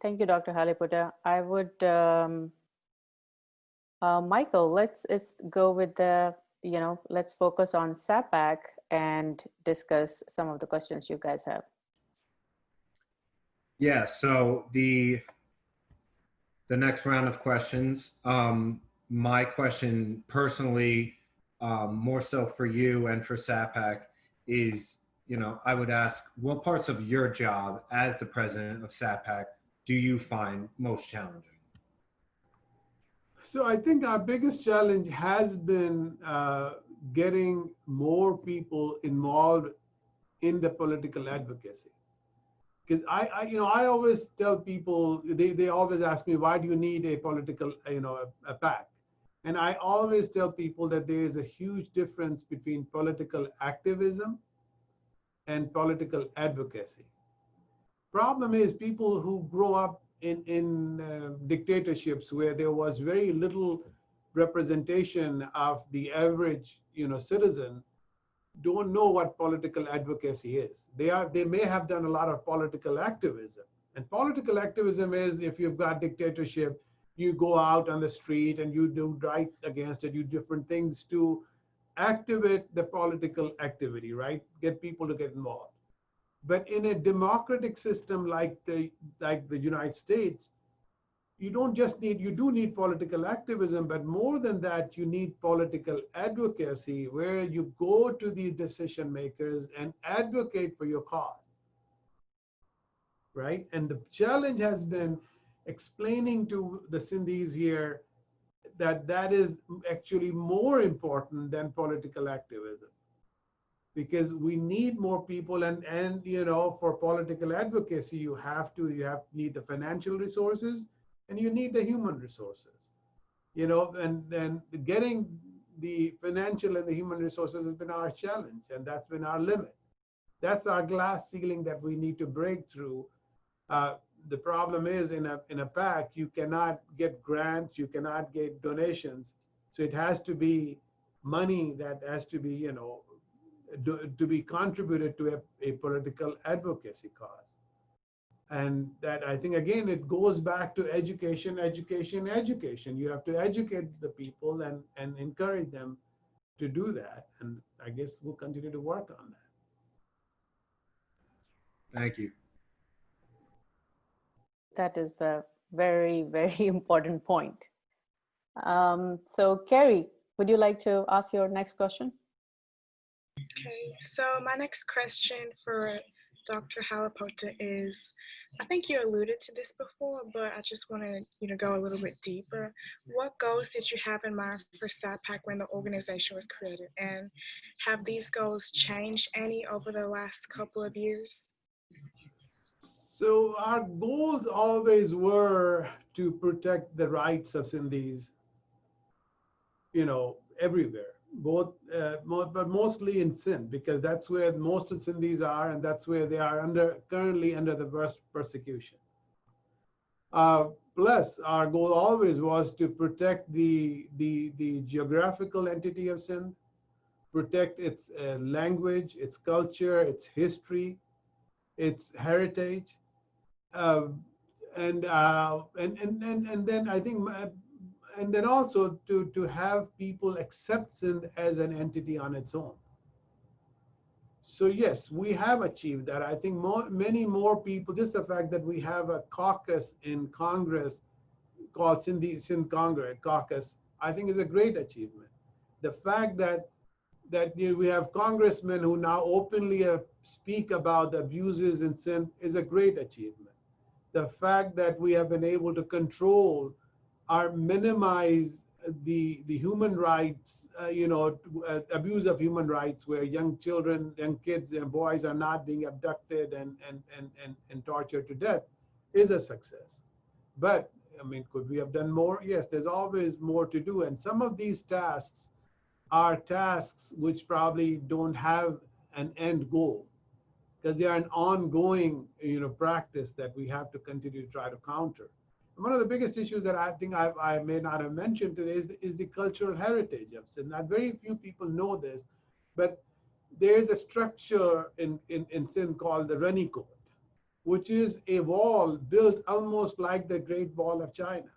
Thank you, Dr. Halepota. I would, Michael, let's go with the, let's focus on SAPAC and discuss some of the questions you guys have. Yeah, so the next round of questions, my question personally, more so for you and for SAPAC is, I would ask, what parts of your job as the president of SAPAC do you find most challenging? So I think our biggest challenge has been getting more people involved in the political advocacy. Because I always tell people, they always ask me, why do you need a political, a PAC? And I always tell people that there is a huge difference between political activism and political advocacy. Problem is people who grow up in dictatorships where there was very little representation of the average, citizen, don't know what political advocacy is. They may have done a lot of political activism. And political activism is, if you've got dictatorship, you go out on the street and you do right against it, you do different things to activate the political activity, right? Get people to get involved. But in a democratic system like the United States, you do need political activism, but more than that, you need political advocacy where you go to the decision makers and advocate for your cause, right? And the challenge has been explaining to the Sindhis here that that is actually more important than political activism, because we need more people, and for political advocacy, you need the financial resources, and you need the human resources, and getting the financial and the human resources has been our challenge, and that's been our limit. That's our glass ceiling that we need to break through. The problem is in a PAC, you cannot get grants, you cannot get donations. So it has to be money that has to be, to be contributed to a political advocacy cause. And that, I think, again, it goes back to education, education, education. You have to educate the people and encourage them to do that. And I guess we'll continue to work on that. Thank you. That is the very, very important point. So Carrie, would you like to ask your next question? Okay, so my next question for Dr. Halepota is, I think you alluded to this before, but I just want to, go a little bit deeper. What goals did you have in mind for SAPAC when the organization was created? And have these goals changed any over the last couple of years? So our goals always were to protect the rights of Sindhis, everywhere. But mostly in Sindh, because that's where most of Sindhis are, and that's where they are currently under the worst persecution. Plus, our goal always was to protect the geographical entity of Sindh, protect its language, its culture, its history, its heritage, and then I think. And then also to have people accept Sindh as an entity on its own. So yes, we have achieved that. I think many more people, just the fact that we have a caucus in Congress called Sindh Congress Caucus, I think is a great achievement. The fact that we have congressmen who now openly speak about the abuses in Sindh is a great achievement. The fact that we have been able to control or minimize the human rights, abuse of human rights, where young children, young kids and boys are not being abducted and tortured to death, is a success. But I mean, could we have done more? Yes, there's always more to do. And some of these tasks are tasks which probably don't have an end goal, because they are an ongoing, practice that we have to continue to try to counter. One of the biggest issues that I think I may not have mentioned today is the cultural heritage of Sindh. Not very few people know this, but there is a structure in Sindh called the Rani Court, which is a wall built almost like the Great Wall of China.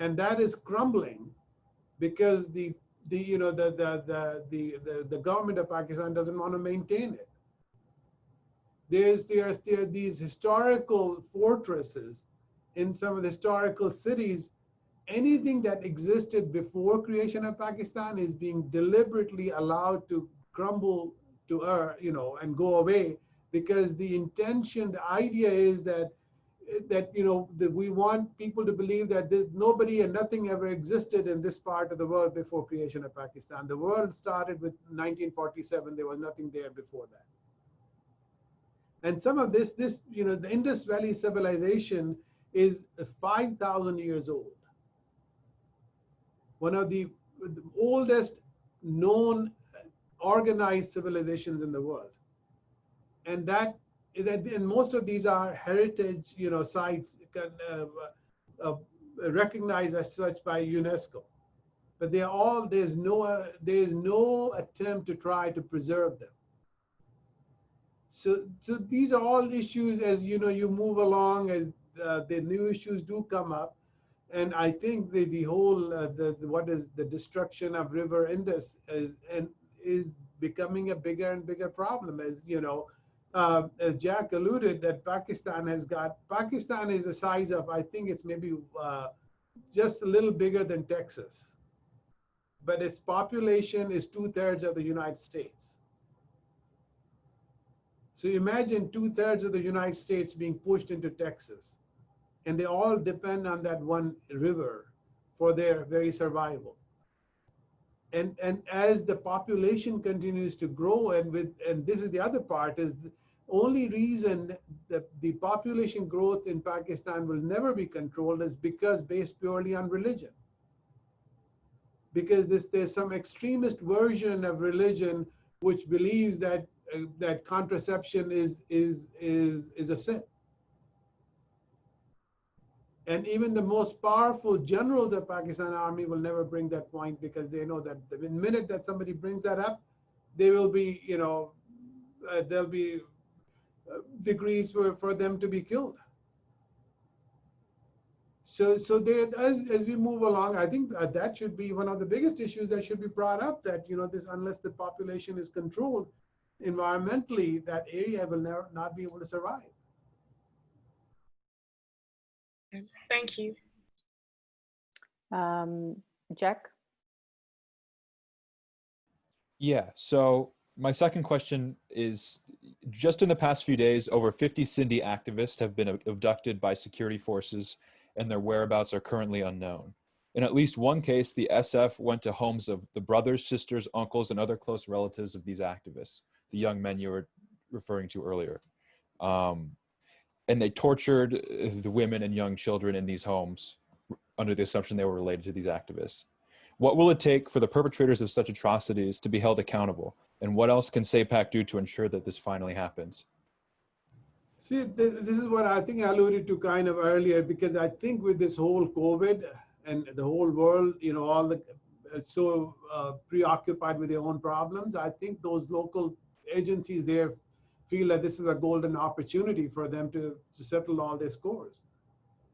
And that is crumbling because the government of Pakistan doesn't want to maintain it. There are these historical fortresses in some of the historical cities. Anything that existed before creation of Pakistan is being deliberately allowed to crumble to earth, and go away, because the intention, the idea is that we want people to believe that nobody and nothing ever existed in this part of the world before creation of Pakistan. The world started with 1947. There was nothing there before that. And some of this, the Indus Valley civilization is 5,000 years old. One of the oldest known organized civilizations in the world. And and most of these are heritage, sites recognized as such by UNESCO. But there's no attempt to try to preserve them. So these are all issues as you move along, as the new issues do come up. And I think the whole what is the destruction of River Indus is becoming a bigger and bigger problem. As Jack alluded, that Pakistan is the size of, I think it's maybe just a little bigger than Texas, but its population is 2/3 of the United States. So imagine 2/3 of the United States being pushed into Texas, and they all depend on that one river for their very survival. And as the population continues to grow, and this is the other part, is the only reason that the population growth in Pakistan will never be controlled is because based purely on religion. Because there's some extremist version of religion which believes that contraception is a sin. And even the most powerful generals of Pakistan army will never bring that point, because they know that the minute that somebody brings that up, they will be, there'll be degrees for them to be killed. So there, as we move along, I think that should be one of the biggest issues that should be brought up, that, unless the population is controlled environmentally, that area will not be able to survive. Thank you. Jack? Yeah, so my second question is, just in the past few days, over 50 Sindhi activists have been abducted by security forces, and their whereabouts are currently unknown. In at least one case, the SF went to homes of the brothers, sisters, uncles, and other close relatives of these activists, the young men you were referring to earlier. And they tortured the women and young children in these homes under the assumption they were related to these activists. What will it take for the perpetrators of such atrocities to be held accountable? And what else can SAPAC do to ensure that this finally happens? See, this is what I think I alluded to kind of earlier, because I think with this whole COVID and the whole world, all the so preoccupied with their own problems, I think those local agencies there feel that this is a golden opportunity for them to settle all their scores.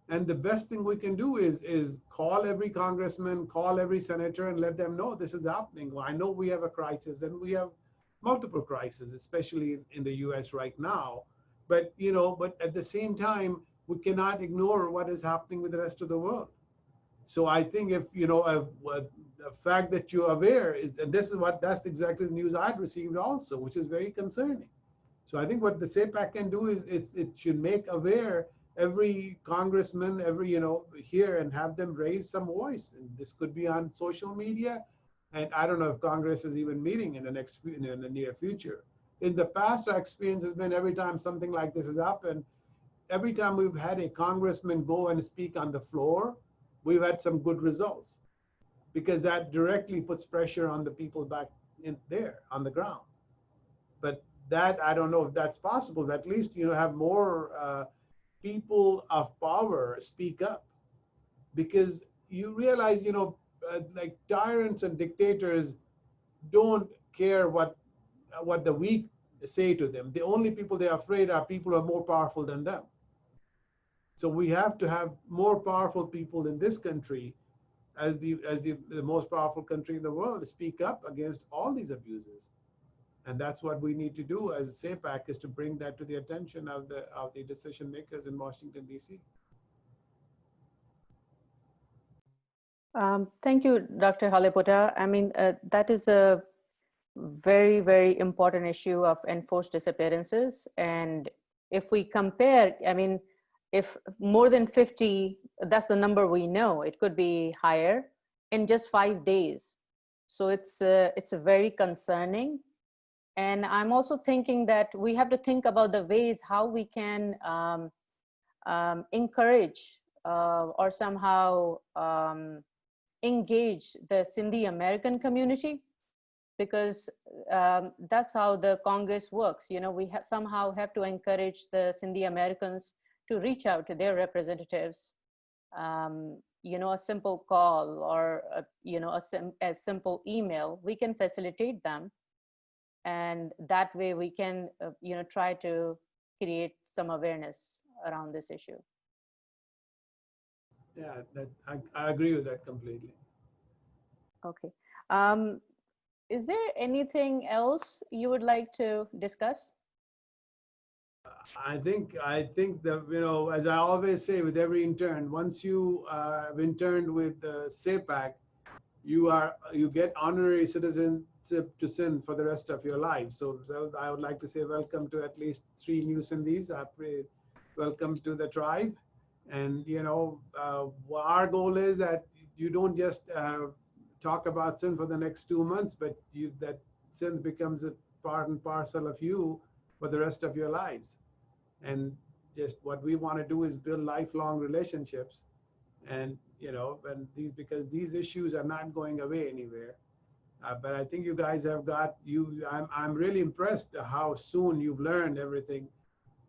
And the best thing we can do is call every congressman, call every senator, and let them know this is happening. Well, I know we have a crisis, and we have multiple crises, especially in the US right now. But at the same time, we cannot ignore what is happening with the rest of the world. So I think if, the fact that you're aware is, and that's exactly the news I'd received also, which is very concerning. So I think what the SAPAC can do is it should make aware every congressman, here, and have them raise some voice. And this could be on social media. And I don't know if Congress is even meeting in the near future. In the past, our experience has been every time something like this has happened, every time we've had a congressman go and speak on the floor, we've had some good results, because that directly puts pressure on the people back in there on the ground. But that, I don't know if that's possible, but at least, have more people of power speak up, because you realize, like tyrants and dictators don't care what the weak say to them. The only people they're afraid are people who are more powerful than them. So we have to have more powerful people in this country as the most powerful country in the world to speak up against all these abuses. And that's what we need to do as a SAPAC, is to bring that to the attention of the decision makers in Washington, D.C. Thank you, Dr. Halepota. I mean, that is a very, very important issue of enforced disappearances. And if we compare, I mean, if more than 50, that's the number we know, it could be higher in just 5 days. So it's very concerning. And I'm also thinking that we have to think about the ways how we can encourage or somehow engage the Sindhi-American community, because that's how the Congress works. You know, we somehow have to encourage the Sindhi-Americans to reach out to their representatives. You know, a simple call or a simple email, we can facilitate them, and that way we can try to create some awareness around this issue. Yeah, I agree with that completely. Okay. Is there anything else you would like to discuss? I think that, you know, as I always say with every intern, once you have interned with SAPAC, you get honorary citizenship to Sindh for the rest of your life. So I would like to say welcome to at least 3 new Sindhis. I pray welcome to the tribe. And, you know, our goal is that you don't just talk about Sindh for the next 2 months, but that Sindh becomes a part and parcel of you for the rest of your lives. And just what we want to do is build lifelong relationships. And, you know, because these issues are not going away anywhere. But I think you guys have I'm really impressed how soon you've learned everything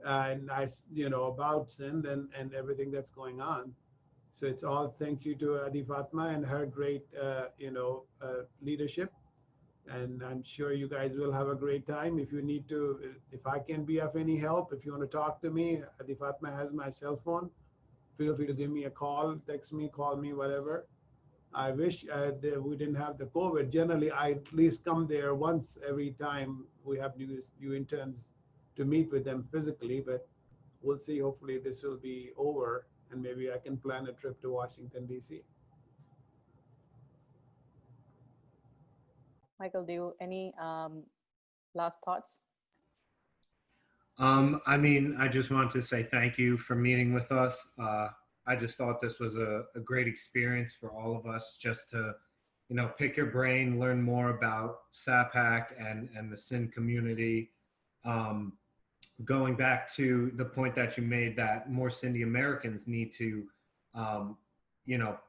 about Sindh and everything that's going on. So it's all thank you to Adi Fatma and her great, leadership. And I'm sure you guys will have a great time. If you need to, if I can be of any help, if you want to talk to me, Adi Fatma has my cell phone. Feel free to give me a call, text me, call me, whatever. I wish that we didn't have the COVID. Generally, I at least come there once every time we have new interns to meet with them physically, but we'll see. Hopefully this will be over and maybe I can plan a trip to Washington, D.C. Michael, do you any last thoughts? I mean, I just want to say thank you for meeting with us. I just thought this was a great experience for all of us, just to, you know, pick your brain, learn more about SAPAC and the Sindh community. Going back to the point that you made, that more Sindhi-Americans need to,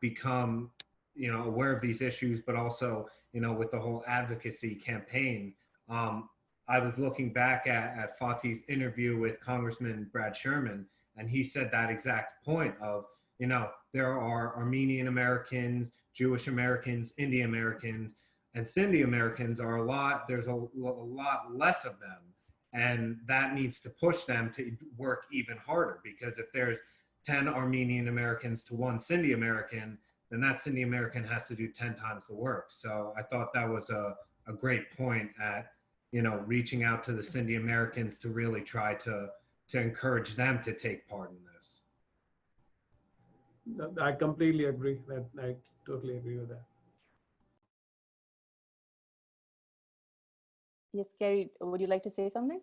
become, aware of these issues, but also, with the whole advocacy campaign. I was looking back at Fatih's interview with Congressman Brad Sherman, and he said that exact point of, there are Armenian Americans, Jewish Americans, Indian Americans, and Sindhi-Americans there's a lot less of them. And that needs to push them to work even harder, because if there's 10 Armenian Americans to 1 Sindhi-American, then that Sindhi-American has to do 10 times the work. So I thought that was a great point at, reaching out to the Sindhi-Americans to really try to encourage them to take part in this. I completely agree. I totally agree with that. Yes, Carrie, would you like to say something?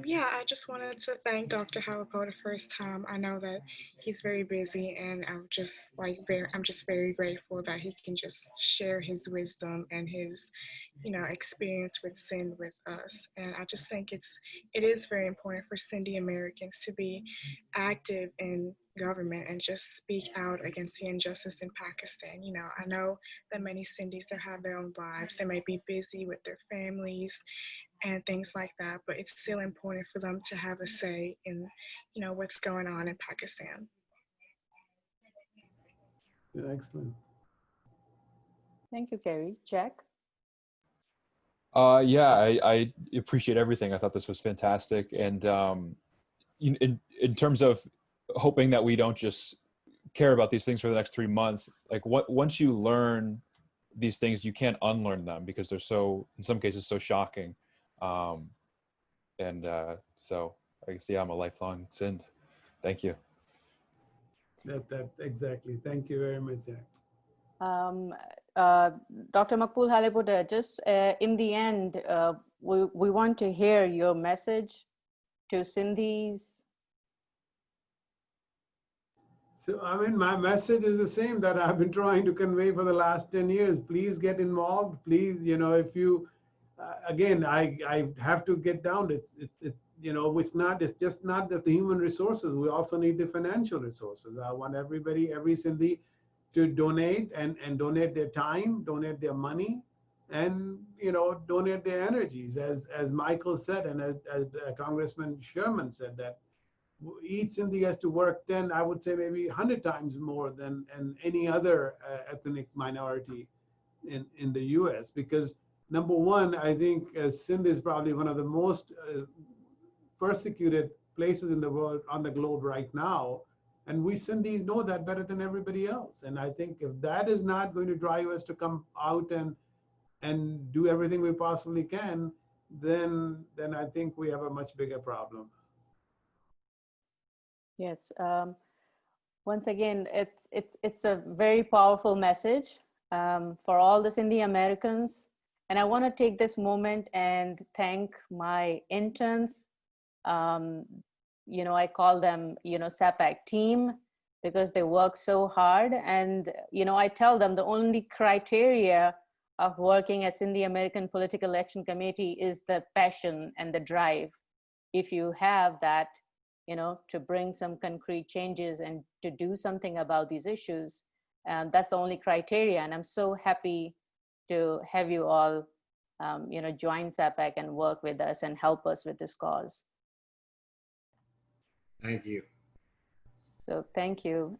Yeah, I just wanted to thank Dr. Halepota for his time. I know that he's very busy, and I'm just very grateful that he can just share his wisdom and his, experience with Sindh with us. And I just think it is very important for Sindhi-Americans to be active in government and just speak out against the injustice in Pakistan. I know that many Sindhis that have their own lives, they may be busy with their families and things like that, but it's still important for them to have a say in, what's going on in Pakistan. Yeah, excellent. Thank you, Carrie. Jack? Yeah, I appreciate everything. I thought this was fantastic. And in terms of hoping that we don't just care about these things for the next 3 months, like once you learn these things, you can't unlearn them because they're so, in some cases, so shocking. So I guess, yeah, I'm a lifelong Sind. Thank you. That exactly. Thank you very much, Jack. Dr. Maqbool Halepota, just in the end, we want to hear your message to Sindhis. So, I mean, my message is the same that I've been trying to convey for the last 10 years. Please get involved. Please, you know, if you, again, I have to get down. You know, it's just not that the human resources. We also need the financial resources. I want everybody, every Sindhi, to donate and donate their time, donate their money, and, you know, donate their energies. As Michael said, and as Congressman Sherman said, that each Sindhi has to work 10, I would say maybe 100 times more than any other ethnic minority in the US. Because number one, I think Sindh is probably one of the most persecuted places in the world, on the globe right now. And we Sindhis know that better than everybody else. And I think if that is not going to drive us to come out and do everything we possibly can, then I think we have a much bigger problem. Yes. Once again, it's a very powerful message for all the Sindhi-Americans. And I want to take this moment and thank my interns. You know, I call them, you know, SAPAC team, because they work so hard. And, you know, I tell them the only criteria of working as Sindhi-American Political Action Committee is the passion and the drive. If you have that, you know, to bring some concrete changes and to do something about these issues, that's the only criteria. And I'm so happy to have you all, you know, join SAPAC and work with us and help us with this cause. Thank you. So thank you.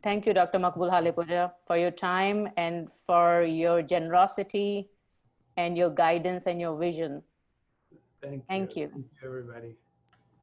Thank you, Dr. Maqbool Halepota, for your time and for your generosity and your guidance and your vision. Thank you. Thank you. Thank you, everybody.